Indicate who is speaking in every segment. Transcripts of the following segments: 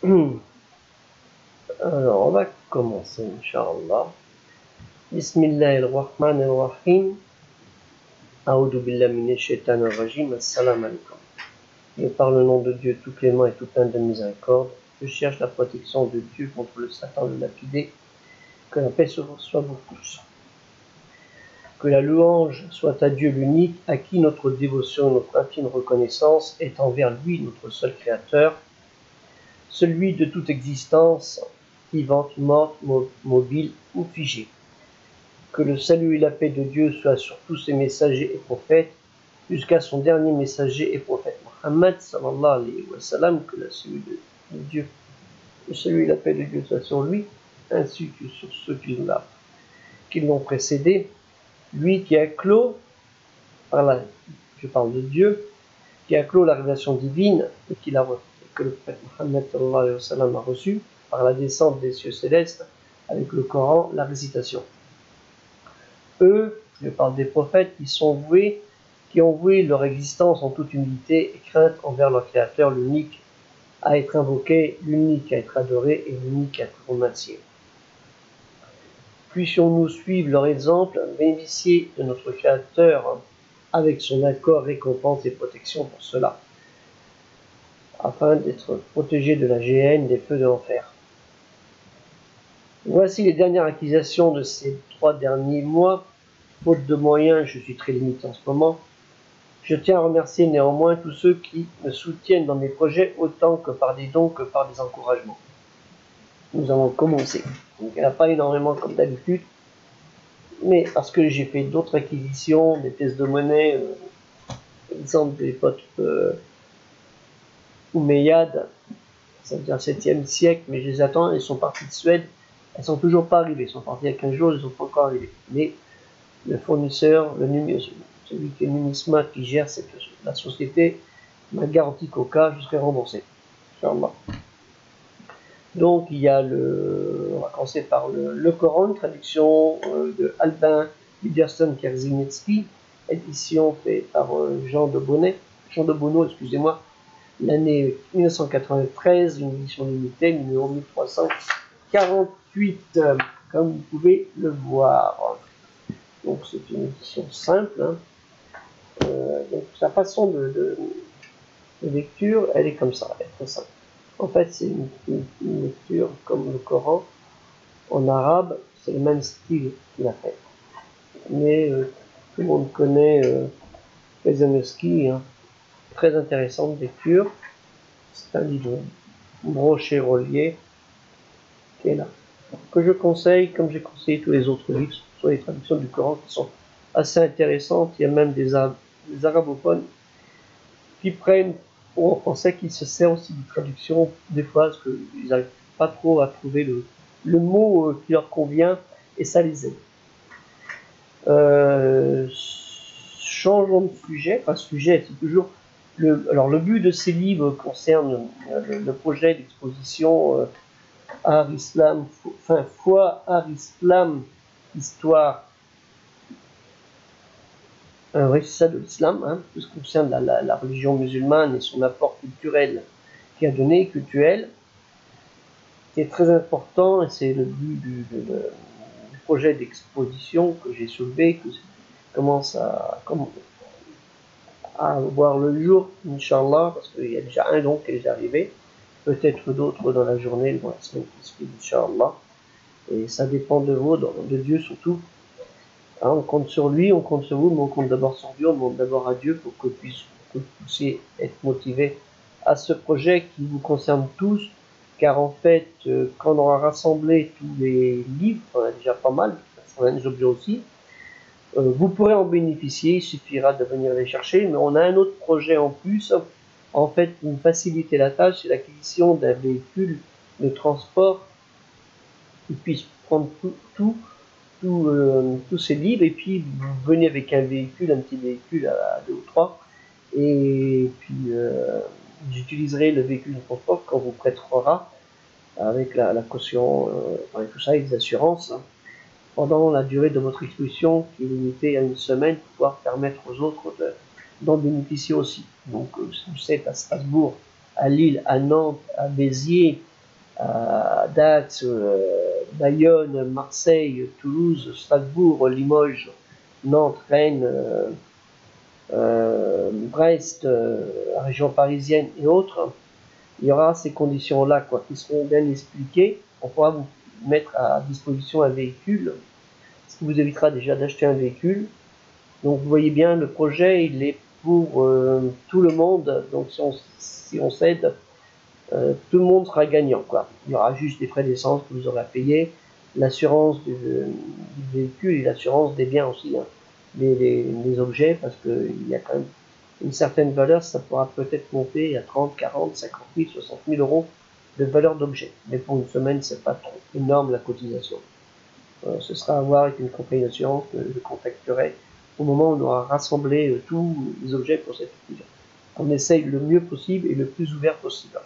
Speaker 1: Alors, on va commencer, Inch'Allah. Bismillahirrahmanirrahim. A'udhu billahi minash shaitanir rajim. Assalamu alaikum. Et par le nom de Dieu tout clément et tout plein de miséricorde, je cherche la protection de Dieu contre le Satan le lapidé. Que la paix soit vous tous. Que la louange soit à Dieu l'unique, à qui notre dévotion et notre intime reconnaissance est envers lui, notre seul Créateur, celui de toute existence, vivante, morte, mobile ou figée. Que le salut et la paix de Dieu soient sur tous ses messagers et prophètes, jusqu'à son dernier messager et prophète, Muhammad sallallahu alayhi wa sallam, que le salut de Dieu, le salut et la paix de Dieu soient sur lui, ainsi que sur ceux qui l'ont précédé, lui qui a clos, je parle de Dieu, qui a clos la révélation divine et que le prophète Muhammad sallallahu alayhi wa sallam a reçu par la descente des cieux célestes avec le Coran, la récitation. Eux, je parle des prophètes qui ont voué leur existence en toute humilité et crainte envers leur Créateur, l'unique à être invoqué, l'unique à être adoré et l'unique à être remercié. Puissions-nous suivre leur exemple, bénéficier de notre Créateur avec son accord, récompense et protection pour cela, afin d'être protégés de la géhenne, des feux de l'enfer. Voici les dernières accusations de ces 3 derniers mois. Faute de moyens, je suis très limité en ce moment. Je tiens à remercier néanmoins tous ceux qui me soutiennent dans mes projets, autant que par des dons que par des encouragements. Nous allons commencer. Donc, il n'y en a pas énormément comme d'habitude, mais parce que j'ai fait d'autres acquisitions, des tests de monnaie, exemple des potes Omeyyades, ça veut dire 7e siècle, mais je les attends, elles sont parties de Suède, elles sont toujours pas arrivées, elles sont parties il y a 15 jours, elles ne sont pas encore arrivées. Mais le fournisseur, celui qui est numismat, qui gère la société, m'a garanti qu'au cas, je serai remboursé. Inch'Allah. Donc, il y a on va commencer par le Coran, une traduction de Albin Widersten Kierzinski, édition faite par Jean de Bonneau, excusez-moi, l'année 1993, une édition limitée, numéro 1348, comme vous pouvez le voir. Donc c'est une édition simple. Donc sa façon de lecture, elle est comme ça, elle est très simple. En fait, c'est une lecture comme le Coran. En arabe, c'est le même style qu'il a fait. Mais tout le monde connaît Kierzinski, très intéressante lecture. C'est un livre broché, relié, qui est là. Que je conseille, comme j'ai conseillé tous les autres livres, sur les traductions du Coran qui sont assez intéressantes. Il y a même des arabophones qui prennent en français, qui se servent aussi de traduction des fois parce qu'ils n'arrivent pas trop à trouver le mot qui leur convient, et ça les aide. Changeons de sujet, c'est toujours alors le but de ces livres concerne le projet d'exposition art, islam, foi, art, islam, histoire. Oui, c'est ça, de l'islam, tout ce qui concerne la religion musulmane et son apport culturel qui a donné, culturel, qui est très important, et c'est le but du projet d'exposition que j'ai soulevé, que commence à voir le jour, Inch'Allah, parce qu'il y a déjà un don qui est déjà arrivé, peut-être d'autres dans la journée, dans la semaine qui suit, Inch'Allah, et ça dépend de vous, de Dieu surtout. On compte sur lui, on compte sur vous, mais on compte d'abord sur Dieu, on demande d'abord à Dieu pour que vous puissiez être motivé à ce projet qui vous concerne tous, car en fait, quand on aura rassemblé tous les livres, on a déjà pas mal, certains objets aussi, vous pourrez en bénéficier, il suffira de venir les chercher, mais on a un autre projet en plus, en fait, pour vous faciliter la tâche, c'est l'acquisition d'un véhicule de transport qui puisse prendre tous ces livres, et puis vous venez avec un petit véhicule à 2 ou 3, et puis j'utiliserai le véhicule de transport quand vous prêtera avec la caution, avec tout ça, et les assurances, pendant la durée de votre exposition, qui est limitée à 1 semaine, pour pouvoir permettre aux autres d'en bénéficier aussi. Donc, vous êtes à Strasbourg, à Lille, à Nantes, à Béziers, à Dax, Bayonne, Marseille, Toulouse, Strasbourg, Limoges, Nantes, Rennes, Brest, la région parisienne et autres, il y aura ces conditions-là qui seront bien expliquées. On pourra vous mettre à disposition un véhicule, ce qui vous évitera déjà d'acheter un véhicule. Donc vous voyez bien, le projet, il est pour tout le monde. Donc si on s'aide, tout le monde sera gagnant, quoi. Il y aura juste des frais d'essence que vous aurez à payer, l'assurance du véhicule et l'assurance des biens aussi, hein, les objets, parce qu'il y a quand même une certaine valeur, ça pourra peut-être monter à 30, 40, 50 000, 60 000 euros de valeur d'objet. Mais pour une semaine, c'est pas trop énorme la cotisation. Ce sera à voir avec une compagnie d'assurance que je contacterai au moment où on aura rassemblé tous les objets pour cette fusion. On essaye le mieux possible et le plus ouvert possible.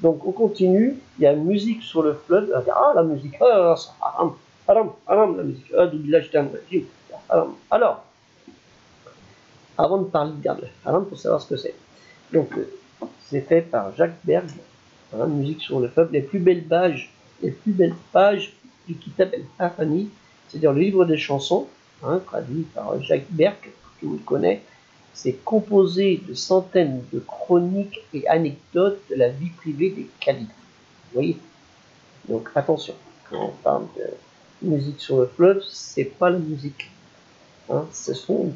Speaker 1: Donc on continue, il y a une musique sur le fleuve, ah la musique, ah, haram, haram, haram la musique, ah du village d'un régime, haram. Alors, avant de parler de haram, pour savoir ce que c'est. Donc c'est fait par Jacques Berg, hein, musique sur le fleuve, les plus belles pages du Kitab el-Harani, c'est-à-dire le livre des chansons, hein, traduit par Jacques Berg, que vous le connaissez. C'est composé de centaines de chroniques et anecdotes de la vie privée des califes. Vous voyez? Donc attention, quand on parle de musique sur le fleuve, c'est pas la musique. Hein, ce sont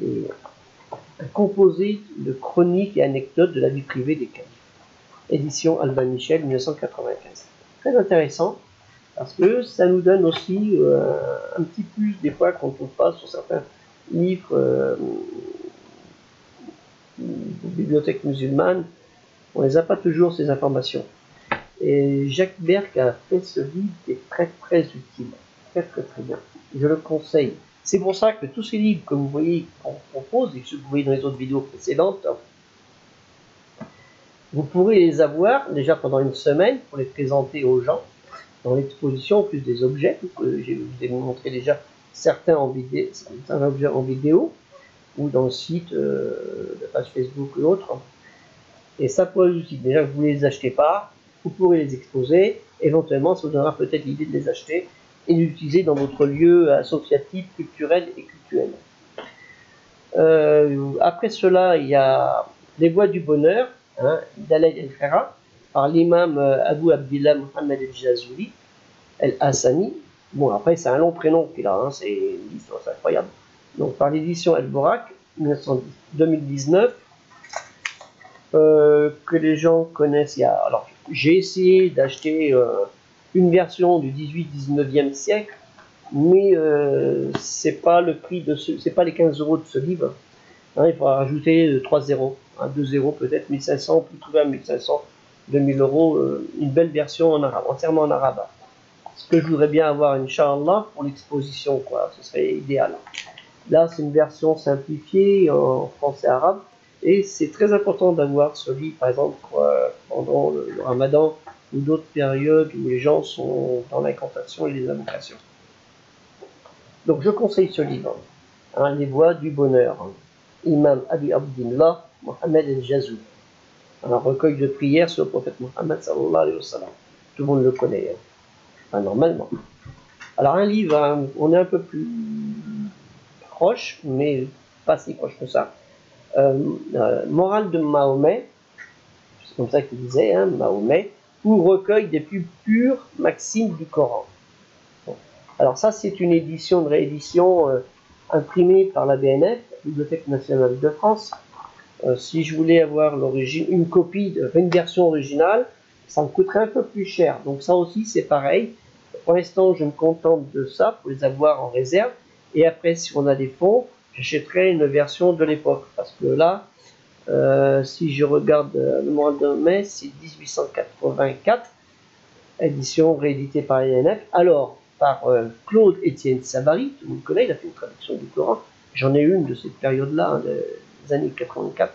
Speaker 1: un composé de chroniques et anecdotes de la vie privée des califes. Édition Albin Michel, 1995. Très intéressant, parce que ça nous donne aussi un petit plus des fois quand on passe sur certains livres de bibliothèques musulmanes, on les a pas toujours ces informations. Et Jacques Berg a fait ce livre qui est très très utile, très très très bien. Je le conseille. C'est pour ça que tous ces livres que vous voyez qu'on propose et que vous voyez dans les autres vidéos précédentes, vous pourrez les avoir déjà pendant une semaine pour les présenter aux gens dans l'exposition, en plus des objets que je vous ai montré déjà certains objets en vidéo ou dans le site de la page Facebook ou autre. Et ça pourrait vous utile. Déjà, vous ne les achetez pas, vous pourrez les exposer. Éventuellement, ça vous donnera peut-être l'idée de les acheter et de les utiliser dans votre lieu associatif, culturel et cultuel. Après cela, il y a Les Voies du Bonheur, hein, d'Alaï El-Khera, par l'imam Abu Abdillah Mohammed El-Jazouli, El-Hassani. Bon, après, c'est un long prénom qu'il a, hein, c'est une histoire incroyable. Donc, par l'édition El-Borak, 2019, que les gens connaissent. Alors, j'ai essayé d'acheter une version du 18-19e siècle, mais c'est pas le prix de c'est pas les 15 euros de ce livre. Hein, il faudra rajouter 3 zéros, hein, 2 zéros peut-être, 1500, on peut trouver à 1500, 2000 euros, une belle version en arabe, entièrement en arabe. Ce que je voudrais bien avoir, Inch'Allah, pour l'exposition, quoi, ce serait idéal. Là, c'est une version simplifiée en français arabe, et c'est très important d'avoir ce livre, par exemple, pendant le ramadan ou d'autres périodes où les gens sont dans l'incantation et les invocations. Donc, je conseille ce livre, hein, Les Voies du Bonheur, hein, Imam Abi Abdillah Mohammed El-Jazouli, un recueil de prières sur le prophète Mohammed sallallahu alayhi wa sallam. Tout le monde le connaît, hein. Enfin, normalement. Alors, un livre, hein, on est un peu plus proche, mais pas si proche que ça. Morale de Mahomet, c'est comme ça qu'il disait, hein, Mahomet, ou recueil des plus pures maximes du Coran. Bon. Alors ça, c'est une édition, une réédition imprimée par la BNF, Bibliothèque nationale de France. Si je voulais avoir une copie, une version originale, ça me coûterait un peu plus cher. Donc ça aussi, c'est pareil. Pour l'instant, je me contente de ça pour les avoir en réserve. Et après, si on a des fonds, j'achèterai une version de l'époque. Parce que là, si je regarde le mois de mai, c'est 1884, édition rééditée par l'INF. Alors, par Claude Étienne Savary, tout le monde connaît, il a fait une traduction du Coran. J'en ai une de cette période-là, hein, des années 84,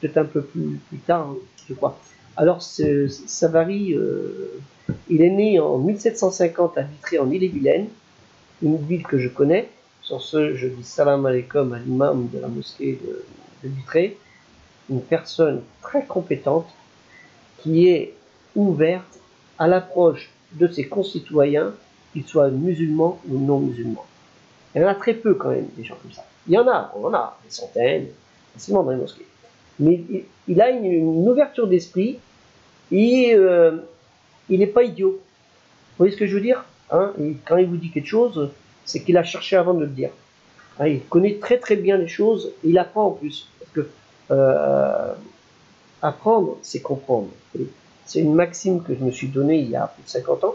Speaker 1: peut-être un peu plus tard, hein, je crois. Alors, Savary, il est né en 1750 à Vitré, en Ille-et-Vilaine, une ville que je connais. Sur ce, je dis salam alaikum à l'imam de la mosquée de Vitré, une personne très compétente qui est ouverte à l'approche de ses concitoyens, qu'ils soient musulmans ou non musulmans. Il y en a très peu quand même, des gens comme ça. Il y en a, on en a des centaines, facilement dans les mosquées. Mais il a une ouverture d'esprit et il n'est pas idiot. Vous voyez ce que je veux dire, hein? Et quand il vous dit quelque chose, c'est qu'il a cherché avant de le dire. Hein, il connaît très très bien les choses et il apprend en plus. Parce que apprendre, c'est comprendre. C'est une maxime que je me suis donnée il y a plus de 50 ans.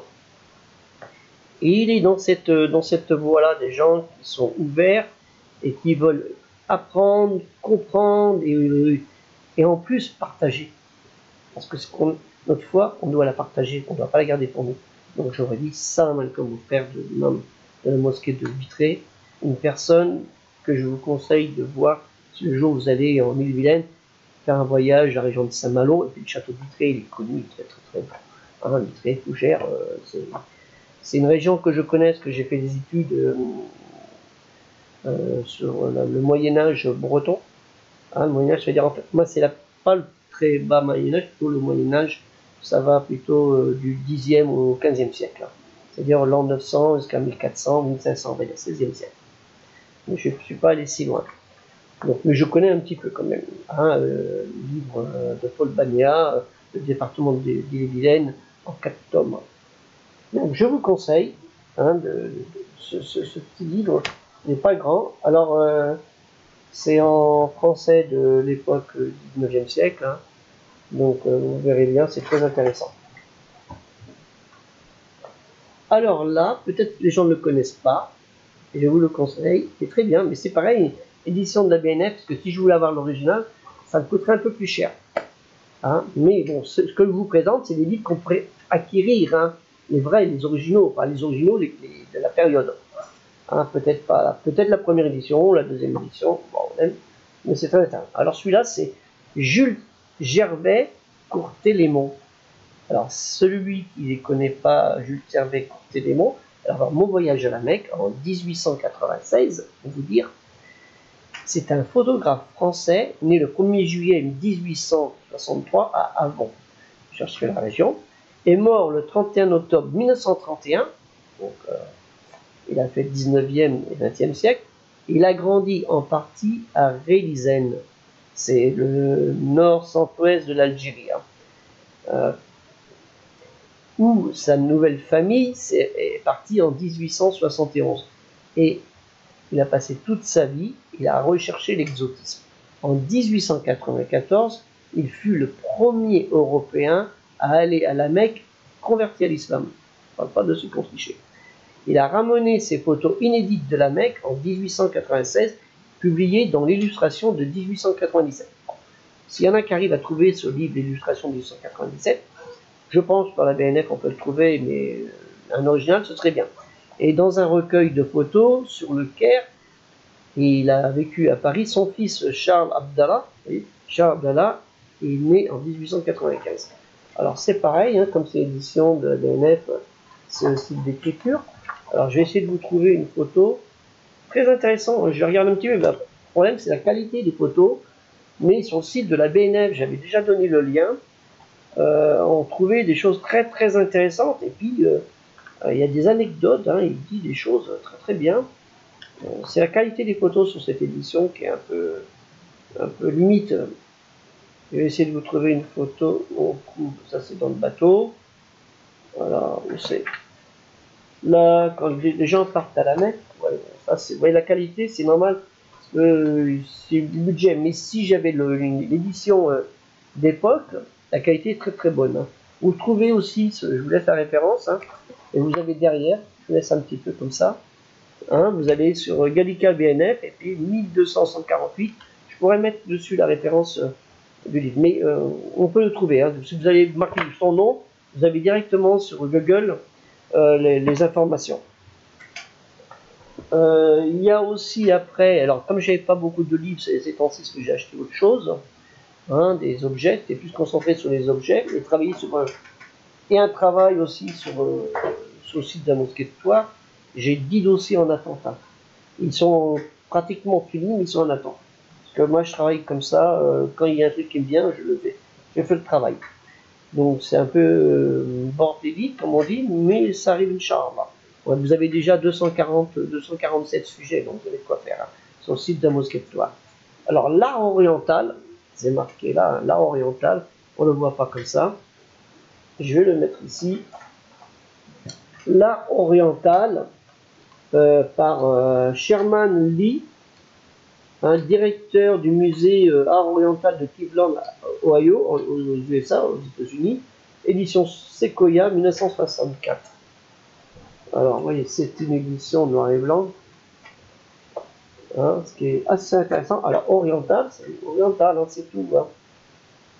Speaker 1: Et il est dans cette voie-là des gens qui sont ouverts et qui veulent apprendre, comprendre et en plus partager. Parce que notre foi, on doit la partager, on ne doit pas la garder pour nous. Donc j'aurais dit salam alaikum au frère de l'imam de la mosquée de Vitré, une personne que je vous conseille de voir si le jour où vous allez en Ille-et-Vilaine, faire un voyage à la région de Saint-Malo, et puis le château de Vitré, il est connu, il est très très très bon. Hein, Vitré, Fougères, c'est une région que je connais, que j'ai fait des études sur le Moyen-Âge breton. Hein, le Moyen-Âge, c'est-à-dire, en fait, moi, c'est pas le très bas Moyen-Âge, plutôt le Moyen-Âge, ça va plutôt du 10e au 15e siècle. Hein. C'est-à-dire l'an 900 jusqu'à 1400, 1500, on va dire 16e siècle. Mais je ne suis pas allé si loin. Donc, mais je connais un petit peu quand même. Hein, le livre de Paul Bagnéat, le département d'Ille-et-Vilaine, en 4 tomes. Donc, je vous conseille hein, ce petit livre. Il n'est pas grand. Alors, c'est en français de l'époque du 19e siècle. Hein. Donc, vous verrez bien, c'est très intéressant. Alors là, peut-être que les gens ne le connaissent pas. Et je vous le conseille. C'est très bien, mais c'est pareil, édition de la BNF, parce que si je voulais avoir l'original, ça me coûterait un peu plus cher. Hein. Mais bon, ce que je vous présente, c'est des livres qu'on pourrait acquérir. Hein. Les vrais, les originaux, pas les originaux de la période. Hein, peut-être pas, peut-être la première édition, la deuxième édition, bon, mais c'est très intéressant. Alors celui-là, c'est Jules Gervais Courtélémon. Alors celui qui ne connaît pas Jules Gervais Courtélémon, alors mon voyage à la Mecque en 1896, pour vous dire, c'est un photographe français né le 1er juillet 1863 à Avon, je chercherai la région, est mort le 31 octobre 1931, donc il a fait le 19e et 20e siècle. Il a grandi en partie à Rélisène, c'est le nord-centre-ouest de l'Algérie, hein, où sa nouvelle famille est partie en 1871. Et il a passé toute sa vie, il a recherché l'exotisme. En 1894, il fut le premier Européen à aller à la Mecque converti à l'islam. On ne parle pas de ceux qui ont triché. Il a ramené ses photos inédites de la Mecque en 1896, publiées dans l'illustration de 1897. S'il y en a qui arrivent à trouver ce livre d'illustration de 1897, je pense par la BNF on peut le trouver, mais un original ce serait bien. Et dans un recueil de photos sur le Caire, il a vécu à Paris, son fils Charles Abdallah, est né en 1895. Alors c'est pareil, hein, comme c'est l'édition de la BNF, c'est un style d'écriture. Alors je vais essayer de vous trouver une photo très intéressante. Je regarde un petit peu, mais le problème c'est la qualité des photos. Mais sur le site de la BNF, j'avais déjà donné le lien. On trouvait des choses très très intéressantes. Et puis il y a des anecdotes. Hein, il dit des choses très très bien. C'est la qualité des photos sur cette édition qui est un peu limite. Je vais essayer de vous trouver une photo. On trouve ça, c'est dans le bateau. Voilà, où c'est. Là, quand les gens partent à la Mecque, ouais, ça c'est, ouais, la qualité, c'est normal, c'est du budget. Mais si j'avais l'édition d'époque, la qualité est très très bonne. Hein. Vous trouvez aussi, je vous laisse la référence, hein, et vous avez derrière, je vous laisse un petit peu comme ça, hein, vous allez sur Gallica BNF, et puis 1248, je pourrais mettre dessus la référence du livre. Mais on peut le trouver, hein. Si vous allez marquer son nom, vous avez directement sur Google les informations. Il y a aussi après, alors comme j'avais pas beaucoup de livres ces temps-ci, que j'ai acheté autre chose, hein, des objets, j'étais plus concentré sur les objets, et travaillé sur un travail aussi sur le site de la mosquée de Thouars. J'ai 10 dossiers en attente. Hein. Ils sont pratiquement finis, mais ils sont en attente. Parce que moi je travaille comme ça, quand il y a un truc qui me vient, je le fais. Je fais le travail. Donc c'est un peu bordélique, comme on dit, mais ça arrive, Inch'Allah. Ouais, vous avez déjà 247 sujets, donc vous avez de quoi faire, hein, sur le site de Mosquée de Toile. Alors l'art oriental, c'est marqué là, l'art oriental, on ne le voit pas comme ça. Je vais le mettre ici. L'art oriental par Sherman Lee, un directeur du musée art oriental de Cleveland, Ohio, aux USA, aux États-Unis, édition Sequoia 1964. Alors, vous voyez, c'est une édition noir et blanc, hein, ce qui est assez intéressant. Alors, oriental, c'est oriental, hein, c'est tout. Hein.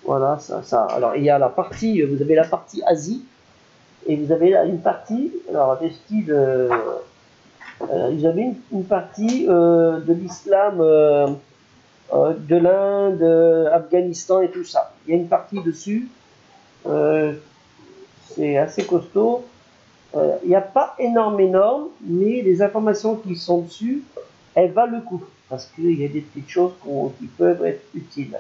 Speaker 1: Voilà, ça. Alors, il y a la partie, vous avez la partie Asie, et vous avez là une partie, alors des styles, ils avaient une partie de l'islam, de l'Inde, Afghanistan et tout ça. Il y a une partie dessus, c'est assez costaud. Il n'y a pas énorme, mais les informations qui sont dessus, elles valent le coup, parce qu'il y a des petites choses qui peuvent être utiles.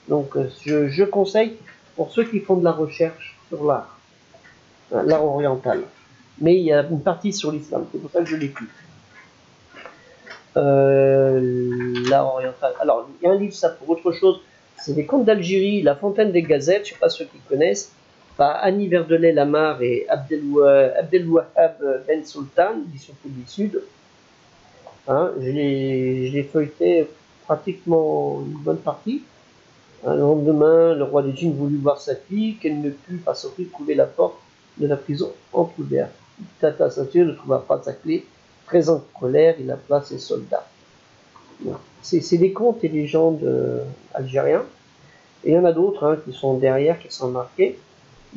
Speaker 1: Donc je conseille pour ceux qui font de la recherche sur l'art oriental. Mais il y a une partie sur l'islam, c'est pour ça que je l'ai pris. L'art oriental. Alors, il y a un livre, ça pour autre chose, c'est Les Contes d'Algérie, La Fontaine des Gazelles, je ne sais pas ceux qui connaissent, par Annie Verdelais-Lamar et Abdelwahab Ben Sultan, édition Public Sud. Hein, je l'ai feuilleté pratiquement une bonne partie. Le lendemain, le roi des djinns voulut voir sa fille, qu'elle ne put pas sortir trouver la porte de la prison entrouverte. Tata Saint-Cyr ne trouva pas sa clé. Très en colère, il appela ses soldats. C'est des contes et légendes algériens. Et il y en a d'autres hein, qui sont derrière, qui sont marqués.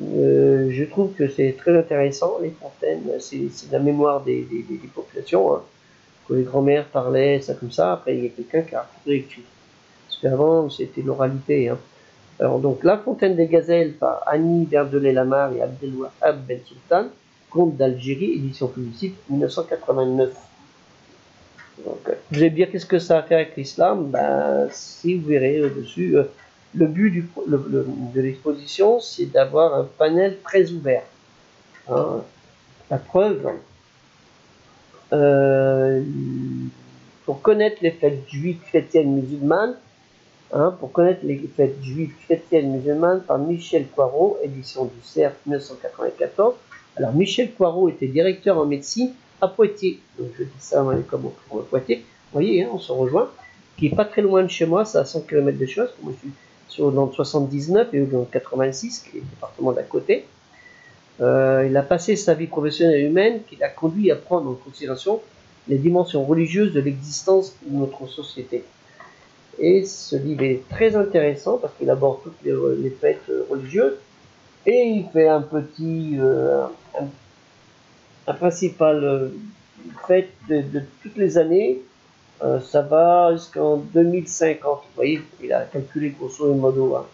Speaker 1: Je trouve que c'est très intéressant. Les fontaines, c'est la mémoire des populations. Hein, que les grands-mères parlaient, ça comme ça. Après, il y a quelqu'un qui a réécrit. Parce qu'avant, c'était l'oralité. Hein. Alors, donc, La Fontaine des Gazelles par Annie Verdelais-Lamar et Abdelwahab Ben Sultan. Conte d'Algérie, édition publicite, 1989. Donc, vous allez me dire qu'est-ce que ça a à faire avec l'islam? Ben, si vous verrez au-dessus, le but de l'exposition, c'est d'avoir un panel très ouvert. Hein. La preuve, pour connaître les fêtes juives, chrétiennes, musulmanes, hein, pour connaître les fêtes juives, chrétiennes, musulmanes, par Michel Coirot, édition du CERF 1994. Alors, Michel Coirot était directeur en médecine à Poitiers. Donc, je dis ça comme on Poitiers. Vous voyez, hein, on se rejoint. Qui n'est pas très loin de chez moi, c'est à 100 km de choses. Moi, je suis dans le 79 et dans le 86, qui est le département d'à côté. Il a passé sa vie professionnelle et humaine qui l'a conduit à prendre en considération les dimensions religieuses de l'existence de notre société. Et ce livre est très intéressant parce qu'il aborde toutes les fêtes religieuses. Et il fait un petit, un principal fête de toutes les années. Ça va jusqu'en 2050. Vous voyez, il a calculé grosso modo. Hein.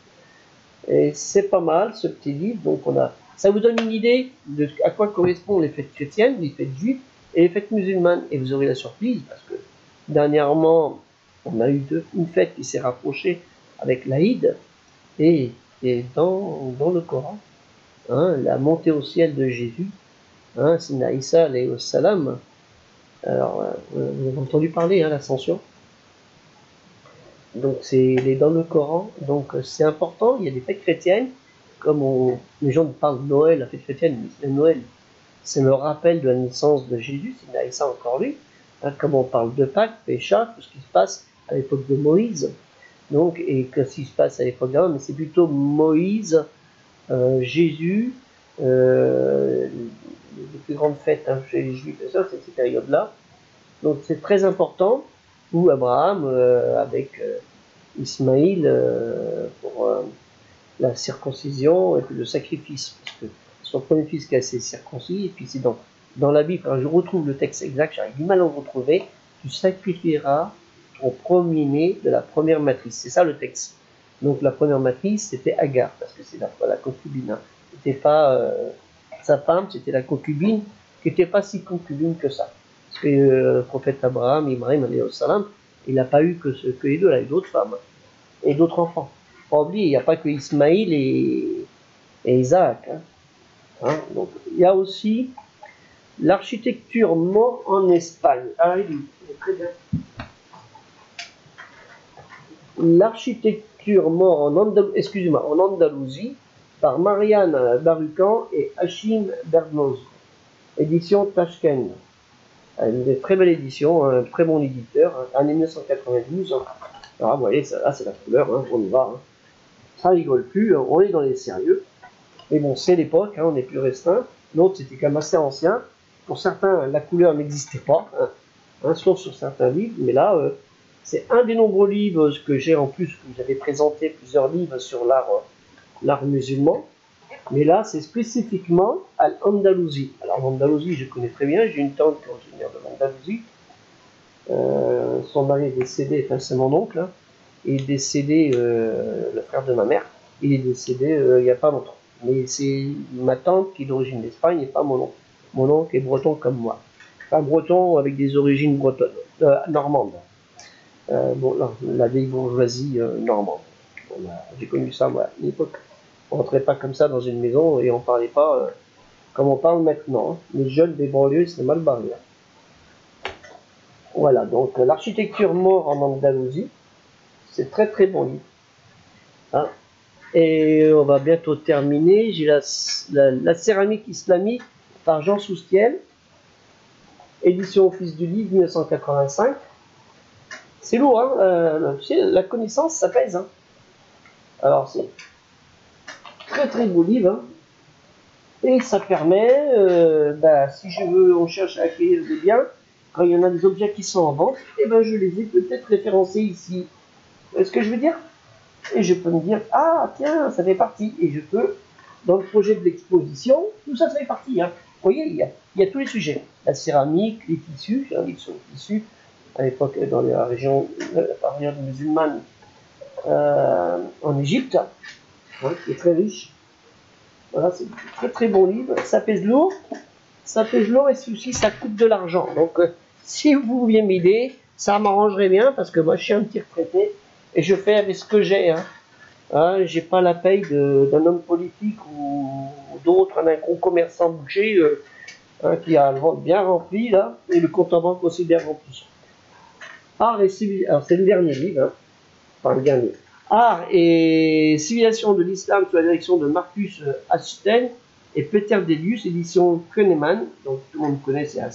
Speaker 1: Et c'est pas mal ce petit livre. Donc ça vous donne une idée de à quoi correspondent les fêtes chrétiennes, les fêtes juives et les fêtes musulmanes. Et vous aurez la surprise parce que dernièrement, on a eu une fête qui s'est rapprochée avec l'Aïd et dans le Coran. Hein, la montée au ciel de Jésus, hein, Sina Isa alayhi salam. Alors, vous avez entendu parler, hein, l'ascension. Donc, c'est dans le Coran. Donc, c'est important. Il y a des fêtes chrétiennes, comme les gens parlent de Noël, la fête chrétienne, mais Noël, c'est le rappel de la naissance de Jésus, Sina Isa encore lui. Hein, comme on parle de Pâques, Pécha, tout ce qui se passe à l'époque de Moïse. Donc, et que ce qui se passe à l'époque d'avant, mais c'est plutôt Moïse. Jésus, les plus grandes fêtes hein, chez les Juifs, c'est ces périodes-là. Donc c'est très important. Ou Abraham avec Ismaïl pour la circoncision et puis le sacrifice. Parce que son premier fils qui a été circoncis, et puis c'est dans la Bible, quand je retrouve le texte exact, j'arrive du mal à le retrouver, tu sacrifieras ton premier-né de la première matrice. C'est ça le texte. Donc la première matrice, c'était Agar, parce que c'est la concubine. Hein. C'était pas sa femme, c'était la concubine, qui n'était pas si concubine que ça. Parce que le prophète Abraham, Ibrahim, alayhi salam, il n'a pas eu que les deux, il a eu d'autres femmes et d'autres enfants. Pas oublier, il n'y a pas que Ismaïl et Isaac. Hein. Donc, il y a aussi l'architecture mort en Espagne. Ah, il est très bien. L'architecture mort en Andalousie par Marianne Barucan et Hachim Bernoz. Édition Tashkent. Une très belle édition, un très bon éditeur, année 1992. Alors, vous voyez, là, c'est la couleur, hein, on y va. Hein. Ça rigole plus, on est dans les sérieux. Mais bon, c'est l'époque, hein, on est plus restreint. L'autre, c'était quand même assez ancien. Pour certains, la couleur n'existait pas, hein, sauf sur certains livres. Mais là, c'est un des nombreux livres que j'ai en plus, que j'avais présenté plusieurs livres sur l'art musulman. Mais là, c'est spécifiquement à l'Andalousie. Alors, l'Andalousie, je connais très bien. J'ai une tante qui est originaire de l'Andalousie. Son mari est décédé, enfin, c'est mon oncle. Hein. Il est décédé, le frère de ma mère. Il est décédé il n'y a pas longtemps. Mais c'est ma tante qui est d'origine d'Espagne et pas mon oncle. Mon oncle est breton comme moi. Enfin, breton avec des origines bretonnes, normandes. Bon, là, la vieille bourgeoisie normande. J'ai connu ça, moi, à une époque. On rentrait pas comme ça dans une maison et on parlait pas comme on parle maintenant. Hein. Les jeunes des banlieues, c'est mal barré. Hein. Voilà, donc l'architecture mort en Andalousie, c'est très très bon livre. Hein. Et on va bientôt terminer. J'ai la céramique islamique par Jean Soustiel, édition Office du Livre 1985. C'est lourd, hein. Tu sais, la connaissance, ça pèse. Hein. Alors, c'est très très beau livre. Hein. Et ça permet, si je veux, on cherche à acquérir des biens, quand il y en a des objets qui sont en vente, et ben je les ai peut-être référencés ici. Vous voyez ce que je veux dire? Et je peux me dire, ah tiens, ça fait partie. Et je peux, dans le projet de l'exposition, tout ça, ça fait partie. Hein. Vous voyez, il y a tous les sujets. La céramique, les tissus, j'ai un livre sur les tissus, à l'époque dans la région, la période musulmane en Égypte, hein, qui est très riche. Voilà, c'est un très très bon livre. Ça pèse lourd et aussi ça coûte de l'argent. Donc, si vous pouviez m'aider, ça m'arrangerait bien parce que moi je suis un petit retraité et je fais avec ce que j'ai. Hein, j'ai pas la paye d'un homme politique ou d'autre, un gros commerçant boucher qui a le ventre bien rempli là et le compte en banque aussi bien rempli. Art et civilisation. Alors c'est le dernier livre, hein. Enfin le dernier. Art et civilisation de l'islam sous la direction de Marcus Asten et Peter Delius, édition Kahneman. Donc tout le monde connaît, c'est un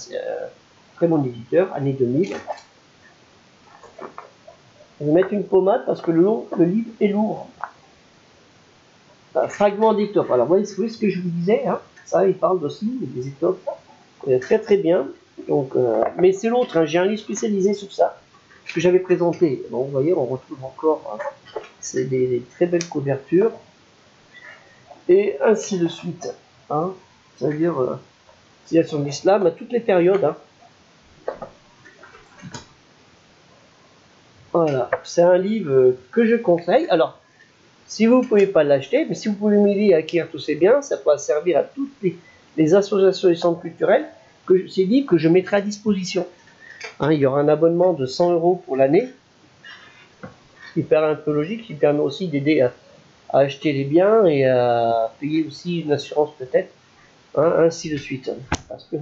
Speaker 1: très bon éditeur, année 2000. Je vais mettre une pommade parce que le livre est lourd. Fragment d'étoffe. Alors vous voyez ce que je vous disais, hein, ça il parle aussi des étoffes. Très très bien. Donc, mais c'est l'autre, hein, j'ai un livre spécialisé sur ça, que j'avais présenté. Donc vous voyez, on retrouve encore, hein, c'est des très belles couvertures. Et ainsi de suite. Hein, c'est-à-dire, civilisation de l'islam à toutes les périodes. Hein. Voilà, c'est un livre que je conseille. Alors, si vous ne pouvez pas l'acheter, mais si vous pouvez m'aider à acquérir tous ces biens, ça pourra servir à toutes les associations et centres culturels, ces livres que je mettrai à disposition. Hein, il y aura un abonnement de 100 € pour l'année, ce qui paraît un peu logique, qui permet aussi d'aider à acheter les biens et à payer aussi une assurance peut-être, hein, ainsi de suite. Parce que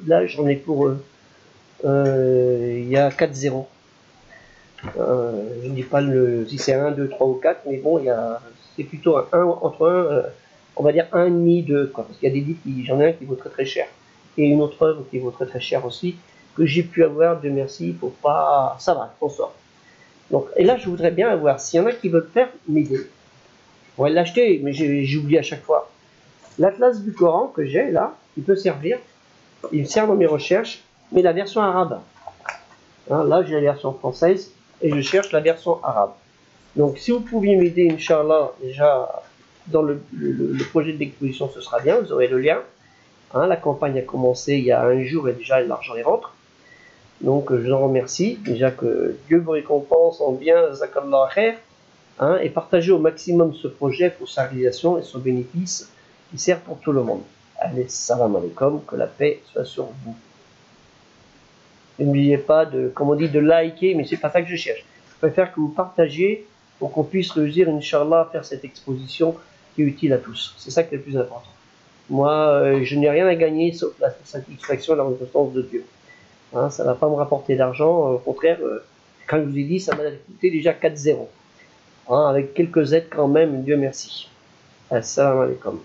Speaker 1: là, j'en ai pour... il y a 4 zéros. Je ne dis pas si c'est 1, 2, 3 ou 4, mais bon, c'est plutôt entre 1, on va dire 1,5, 2, quoi, parce qu'il y a des livres, j'en ai un qui vaut très très cher, et une autre œuvre qui vaut très très cher aussi, que j'ai pu avoir, Dieu merci, pour pas... Ça va, on sort. Donc, et là, je voudrais bien avoir, s'il y en a qui veulent faire, m'aider. Je pourrais l'acheter, mais j'oublie à chaque fois. L'Atlas du Coran que j'ai, là, il peut servir, il me sert dans mes recherches, mais la version arabe. Hein, là, j'ai la version française, et je cherche la version arabe. Donc si vous pouviez m'aider, Inch'Allah, déjà dans le projet d'exposition, ce sera bien, vous aurez le lien. Hein, la campagne a commencé il y a un jour et déjà l'argent y rentre. Donc je vous en remercie. Déjà que Dieu vous récompense en bien, Zakallah khair, hein, et partagez au maximum ce projet pour sa réalisation et son bénéfice qui sert pour tout le monde. Allez, salam alaikum, que la paix soit sur vous. N'oubliez pas comme on dit, de liker, mais c'est pas ça que je cherche. Je préfère que vous partagiez pour qu'on puisse réussir, Inch'Allah, à faire cette exposition qui est utile à tous. C'est ça qui est le plus important. Moi, je n'ai rien à gagner sauf la satisfaction et la reconnaissance de Dieu. Hein, ça ne va pas me rapporter d'argent. Au contraire, quand je vous ai dit, ça m'a coûté déjà 4-0. Hein, avec quelques aides quand même, Dieu merci. Assalamu alaikum.